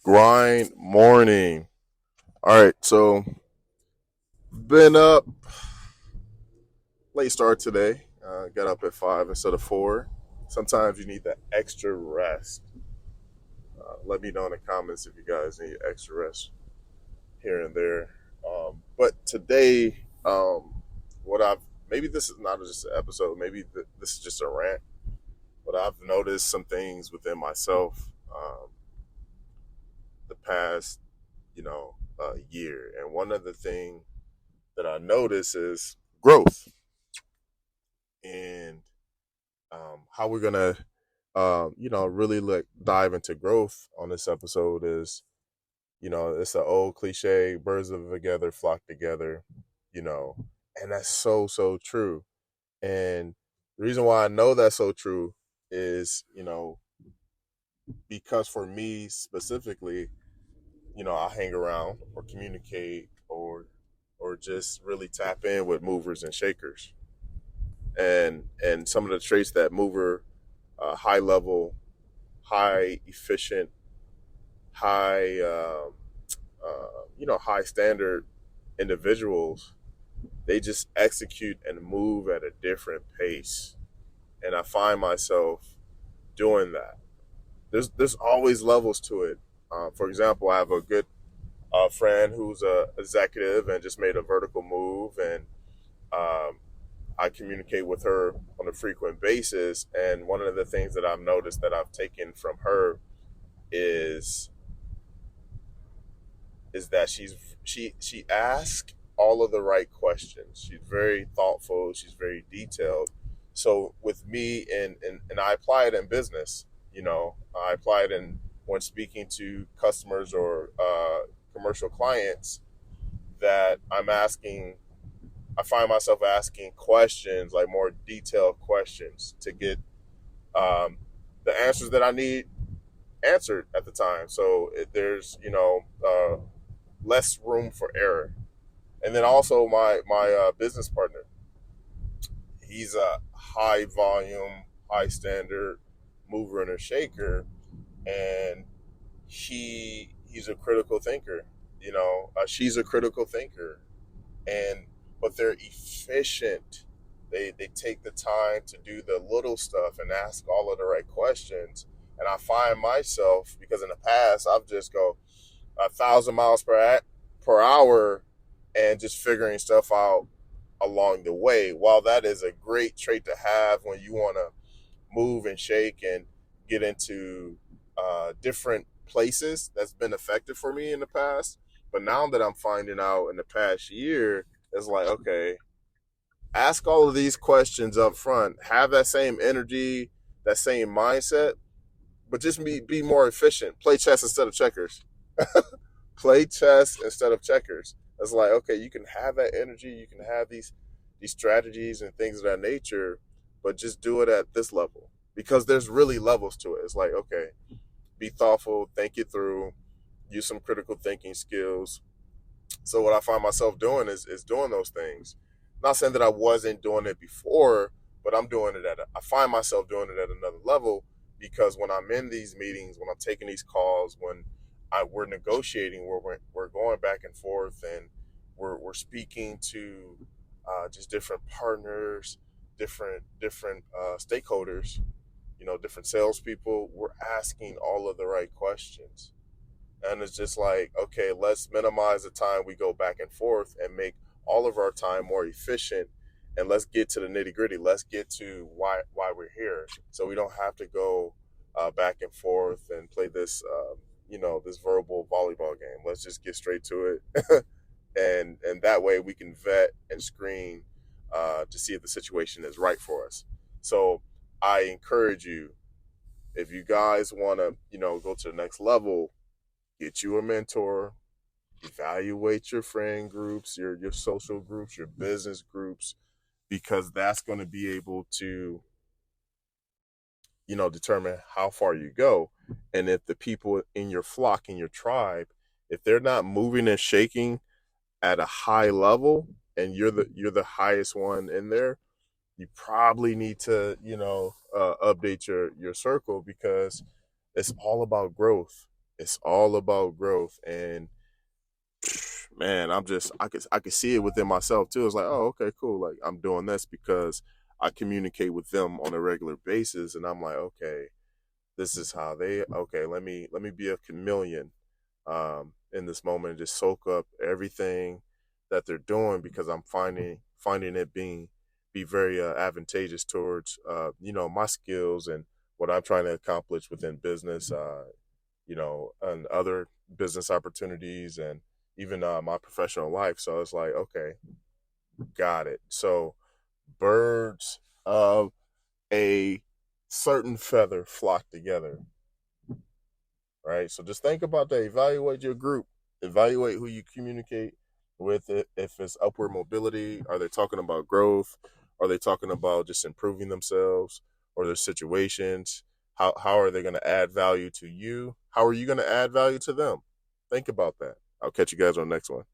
Grind morning. All right, so been up late start today. Got up at 5 instead of 4. Sometimes you need that extra rest. Let me know in the comments if you guys need extra rest here and there. But today, what I've maybe this is not just an episode. Maybe this is just a rant. But I've noticed some things within myself the past, year, and one of the things that I notice is growth and how we're gonna, really dive into growth on this episode is, it's an old cliche: birds of a together flock together, you know, and that's so true. And the reason why I know that's so true is, because for me specifically, I hang around or communicate or just really tap in with movers and shakers and some of the traits that mover, high level, high efficient, high high standard individuals, they just execute and move at a different pace, and I find myself doing that. There's always levels to it. For example, I have a good friend who's a executive and just made a vertical move, and um, I communicate with her on a frequent basis. And one of the things that I've noticed that I've taken from her is is that she asks all of the right questions. She's very thoughtful. She's very detailed. So with me, and I apply it in business. I apply it in when speaking to customers or commercial clients that I'm asking. I find myself asking questions, like more detailed questions, to get um, the answers that I need answered at the time. So there's less room for error. And then also my business partner, he's a high volume, high standard mover and a shaker, and he's a critical thinker. She's a critical thinker, and but they're efficient. They take the time to do the little stuff and ask all of the right questions. And I find myself, because in the past I've just go 1,000 miles per hour and just figuring stuff out along the way. While that is a great trait to have when you want to move and shake and get into different places, that's been effective for me in the past. But now that I'm finding out in the past year, it's like, okay, ask all of these questions up front, have that same energy, that same mindset, but just be more efficient. Play chess instead of checkers. Play chess instead of checkers. It's like, okay, you can have that energy, you can have these strategies and things of that nature, but just do it at this level, because there's really levels to it. It's like, okay, be thoughtful, think it through, use some critical thinking skills. So what I find myself doing is doing those things. Not saying that I wasn't doing it before, but I find myself doing it at another level, because when I'm in these meetings, when I'm taking these calls, when we're negotiating, we're going back and forth, and we're speaking to just different partners, different stakeholders, different salespeople. We're asking all of the right questions, and it's just like, okay, let's minimize the time we go back and forth and make all of our time more efficient, and let's get to the nitty gritty. Let's get to why we're here, so we don't have to go back and forth and play this verbal volleyball game. Let's just get straight to it, and that way we can vet and screen to see if the situation is right for us. So I encourage you, if you guys want to go to the next level, get you a mentor, evaluate your friend groups, your social groups, your business groups, because that's going to be able to determine how far you go. And if the people in your flock, in your tribe, if they're not moving and shaking at a high level, and you're the highest one in there, you probably need to update your circle, because it's all about growth. It's all about growth. And man, I could see it within myself too. It's like, oh, okay, cool. Like I'm doing this because I communicate with them on a regular basis, and I'm like, okay, this is how they. Okay, let me be a chameleon in this moment and just soak up everything that they're doing because I'm finding it be very advantageous towards my skills and what I'm trying to accomplish within business. And other business opportunities and even my professional life. So it's like, okay, got it. So birds of a certain feather flock together, right? So just think about that. Evaluate your group. Evaluate who you communicate with. It if it's upward mobility, are they talking about growth? Are they talking about just improving themselves or their situations? How are they going to add value to you? How are you going to add value to them? Think about that. I'll catch you guys on the next one.